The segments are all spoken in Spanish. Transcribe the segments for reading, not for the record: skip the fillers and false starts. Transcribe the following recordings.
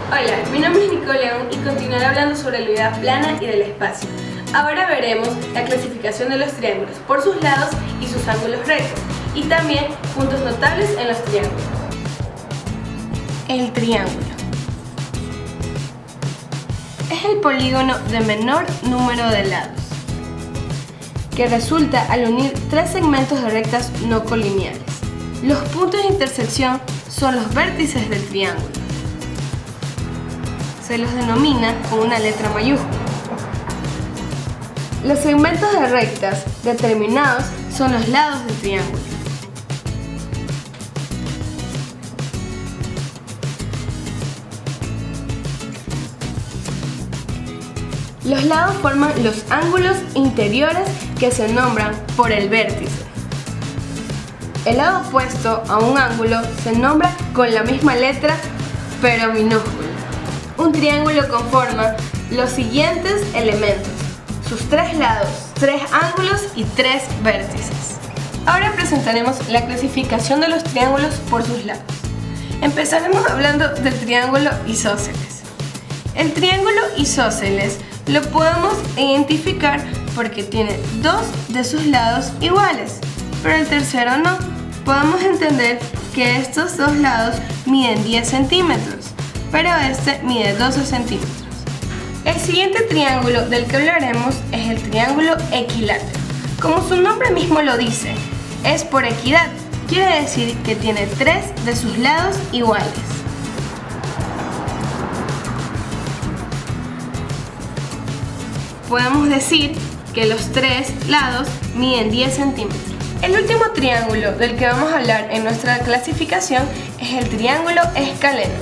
Hola, mi nombre es Nicole León y continuaré hablando sobre la unidad plana y del espacio. Ahora veremos la clasificación de los triángulos por sus lados y sus ángulos rectos, y también puntos notables en los triángulos. El triángulo es el polígono de menor número de lados, que resulta al unir tres segmentos de rectas no colineales. Los puntos de intersección son los vértices del triángulo. Se los denomina con una letra mayúscula. Los segmentos de rectas determinados son los lados del triángulo. Los lados forman los ángulos interiores que se nombran por el vértice. El lado opuesto a un ángulo se nombra con la misma letra, pero minúscula. Un triángulo conforma los siguientes elementos: sus tres lados, tres ángulos y tres vértices. Ahora presentaremos la clasificación de los triángulos por sus lados. Empezaremos hablando del triángulo isósceles. El triángulo isósceles lo podemos identificar porque tiene dos de sus lados iguales, pero el tercero no. Podemos entender que estos dos lados miden 10 centímetros, pero este mide 12 centímetros. El siguiente triángulo del que hablaremos es el triángulo equilátero. Como su nombre mismo lo dice, es por equidad. Quiere decir que tiene tres de sus lados iguales. Podemos decir que los tres lados miden 10 centímetros. El último triángulo del que vamos a hablar en nuestra clasificación es el triángulo escaleno.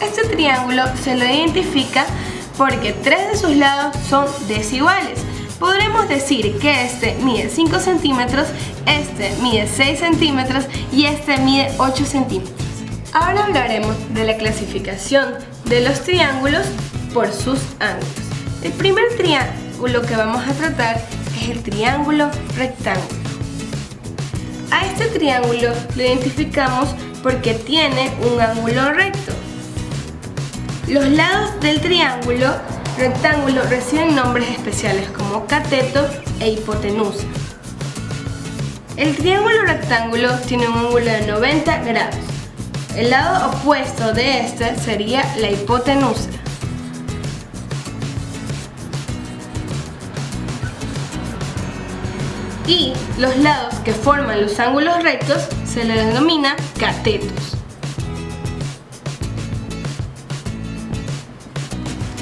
Este triángulo se lo identifica porque tres de sus lados son desiguales. Podremos decir que este mide 5 centímetros, este mide 6 centímetros y este mide 8 centímetros. Ahora hablaremos de la clasificación de los triángulos por sus ángulos. El primer triángulo que vamos a tratar es el triángulo rectángulo. A este triángulo lo identificamos porque tiene un ángulo recto. Los lados del triángulo rectángulo reciben nombres especiales como cateto e hipotenusa. El triángulo rectángulo tiene un ángulo de 90 grados. El lado opuesto de este sería la hipotenusa. Y los lados que forman los ángulos rectos se les denomina catetos.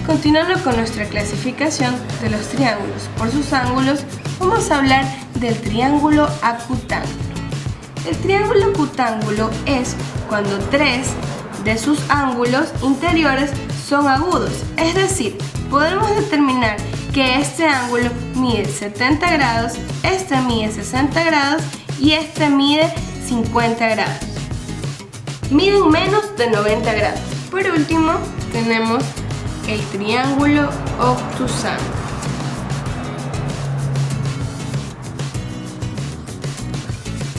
Continuando con nuestra clasificación de los triángulos por sus ángulos, vamos a hablar del triángulo acutángulo. El triángulo acutángulo es cuando tres de sus ángulos interiores son agudos, es decir, podemos determinar que este ángulo mide 70 grados, este mide 60 grados y este mide 50 grados. Miden menos de 90 grados. Por último, tenemos el triángulo obtusano.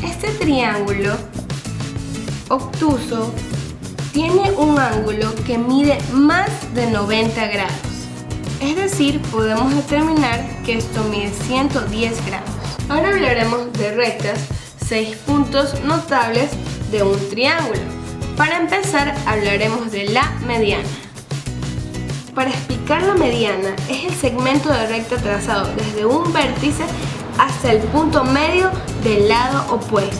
Este triángulo obtuso tiene un ángulo que mide más de 90 grados. Es decir, podemos determinar que esto mide 110 grados. Ahora hablaremos de rectas, 6 puntos notables de un triángulo. Para empezar, hablaremos de la mediana. Para explicar la mediana, es el segmento de recta trazado desde un vértice hasta el punto medio del lado opuesto.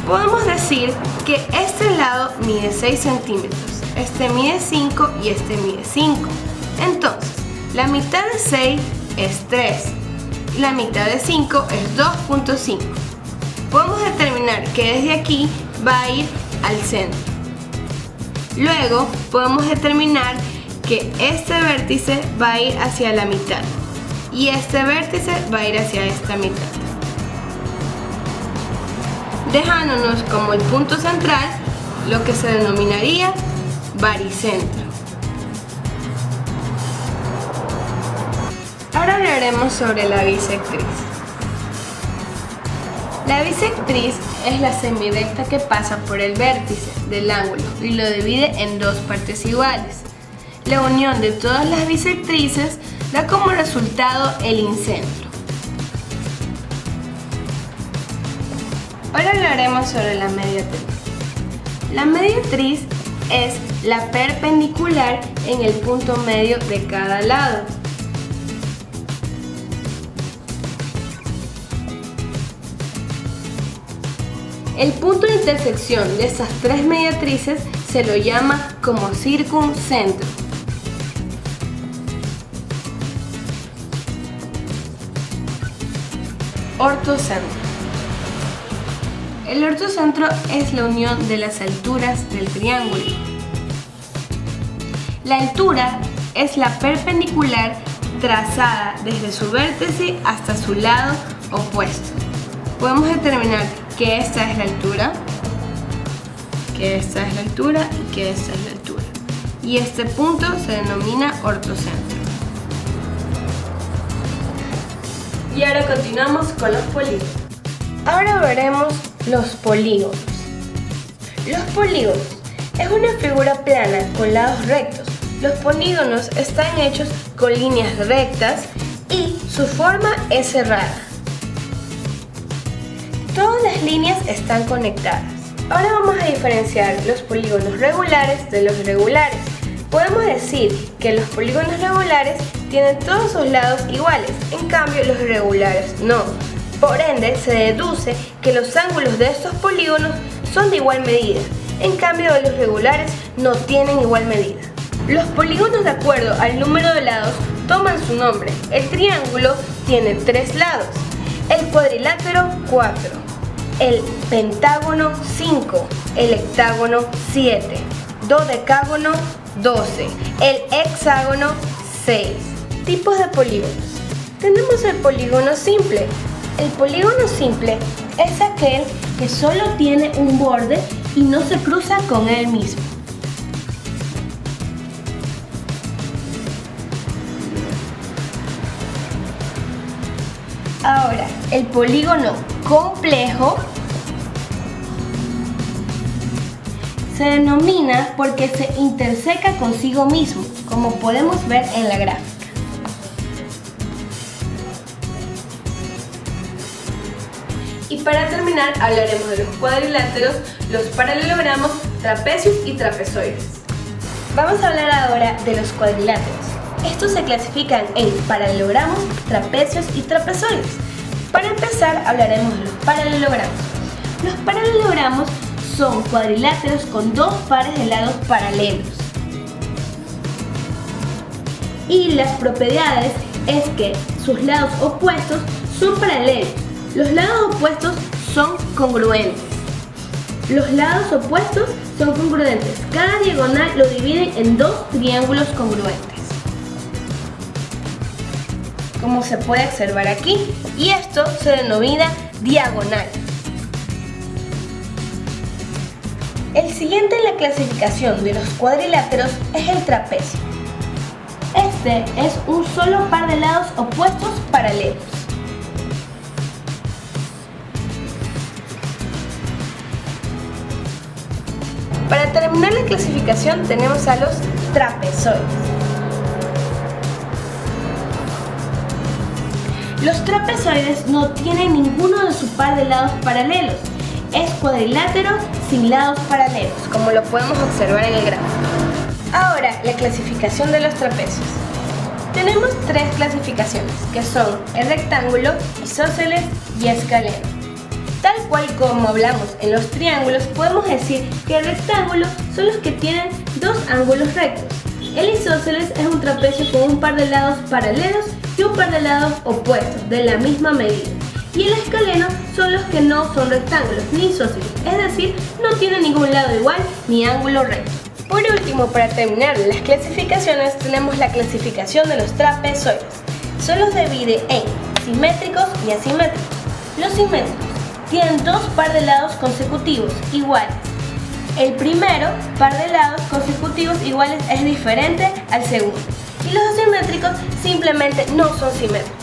Podemos decir que este lado mide 6 centímetros. Este mide 5 y este mide 5. Entonces, la mitad de 6 es 3 y la mitad de 5 es 2.5. Podemos determinar que desde aquí va a ir al centro. Luego, podemos determinar que este vértice va a ir hacia la mitad y este vértice va a ir hacia esta mitad, dejándonos como el punto central lo que se denominaría baricentro. Ahora hablaremos sobre la bisectriz. La bisectriz es la semirecta que pasa por el vértice del ángulo y lo divide en dos partes iguales. La unión de todas las bisectrices da como resultado el incentro. Ahora hablaremos sobre la mediatriz. La mediatriz es la perpendicular en el punto medio de cada lado. El punto de intersección de estas tres mediatrices se lo llama como circuncentro. Ortocentro. El ortocentro es la unión de las alturas del triángulo. La altura es la perpendicular trazada desde su vértice hasta su lado opuesto. Podemos determinar que esta es la altura, que esta es la altura y que esta es la altura. Y este punto se denomina ortocentro. Y ahora continuamos con los polígonos. Ahora veremos los polígonos. Los polígonos es una figura plana con lados rectos. Los polígonos están hechos con líneas rectas y su forma es cerrada. Todas las líneas están conectadas. Ahora vamos a diferenciar los polígonos regulares de los irregulares. Podemos decir que los polígonos regulares tienen todos sus lados iguales, en cambio los irregulares no. Por ende, se deduce que los ángulos de estos polígonos son de igual medida, en cambio los regulares no tienen igual medida. Los polígonos de acuerdo al número de lados toman su nombre. El triángulo tiene 3 lados, el cuadrilátero 4. El pentágono 5, el hectágono 7, dodecágono 12, el hexágono 6. Tipos de polígonos. Tenemos el polígono simple. El polígono simple es aquel que solo tiene un borde y no se cruza con él mismo. Ahora, el polígono complejo se denomina porque se interseca consigo mismo, como podemos ver en la gráfica. Y para terminar hablaremos de los cuadriláteros, los paralelogramos, trapecios y trapezoides. Vamos a hablar ahora de los cuadriláteros. Estos se clasifican en paralelogramos, trapecios y trapezoides. Para empezar hablaremos de los paralelogramos. Los paralelogramos son cuadriláteros con dos pares de lados paralelos. Y las propiedades es que sus lados opuestos son paralelos. Los lados opuestos son congruentes. Los lados opuestos son congruentes. Cada diagonal lo dividen en dos triángulos congruentes, como se puede observar aquí, y esto se denomina diagonal. El siguiente en la clasificación de los cuadriláteros es el trapecio. Este es un solo par de lados opuestos paralelos. Para terminar la clasificación tenemos a los trapezoides. Los trapezoides no tienen ninguno de su par de lados paralelos. Es cuadrilátero sin lados paralelos, como lo podemos observar en el gráfico. Ahora, la clasificación de los trapecios. Tenemos 3 clasificaciones, que son el rectángulo, isósceles y escaleno. Tal cual como hablamos en los triángulos, podemos decir que el rectángulo son los que tienen dos ángulos rectos. El isósceles es un trapecio con un par de lados paralelos y un par de lados opuestos de la misma medida. Y el escaleno son los que no son rectángulos ni isósceles, es decir, no tienen ningún lado igual ni ángulo recto. Por último, para terminar las clasificaciones, tenemos la clasificación de los trapezoides. Se los divide en simétricos y asimétricos. Los simétricos tienen dos par de lados consecutivos iguales. El primero par de lados consecutivos iguales es diferente al segundo. Y los asimétricos simplemente no son simétricos.